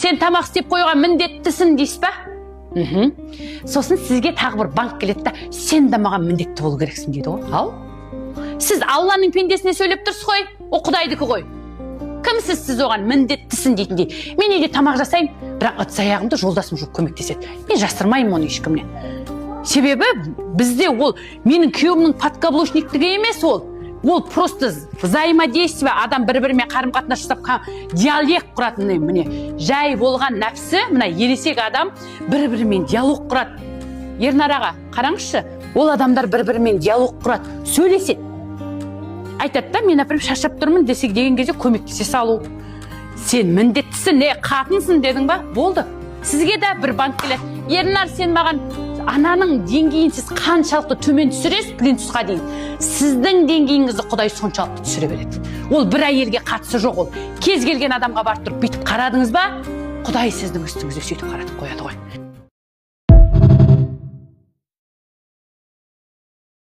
сен тамақ істеп қоюға міндеттісің дейсіз ба? Сосын сізге тағы бір банк келеді да, сен де маған міндетті болу керексің дейді ғой. Ал? Сіз Алланың пендесіне сөйлеп тұрсыз ғой, о Құдайдікі ғой. Кімсіз сіз оған міндеттісің дейтіндей. Мен үйде тамақ жасаймын, бірақ ыдыс аяғымды жолдасым жуып көмектеседі. Мен жасырмаймын оны ешкімнен. Себебі бізде ол менің күйеуімнің подкаблучниктігі емес ол. Ол просто взаимодействие, адам бір-бірімен қарым-қатынас жасап диалект құратын, міне жай болған нәпсі, мына ересек адам бір-бірімен диалог құрады. Ернар аға, қараңызшы, ол адамдар бір-бірімен диалог құрады, сөйлеседі. Айтады да, мен например шаршап тұрмын десек деген кезде көмектесе салу. Сен міндеттісің, не қатынсың дедің ба? Болды. Сізге де бір банк келеді. Ернар, сен маған ананың деңгейін сіз қаншалықты төмен түсіресіз, плинтусқа дейін. Сіздің деңгейіңізді Құдай соншалықты түсіре береді. Ол бір әйелге қатысы жоқ ол. Кез келген адамға барып тұрып бүйтіп қарадыңыз ба? Құдай сіздің үстіңізде сөйтіп қаратып қояды ғой.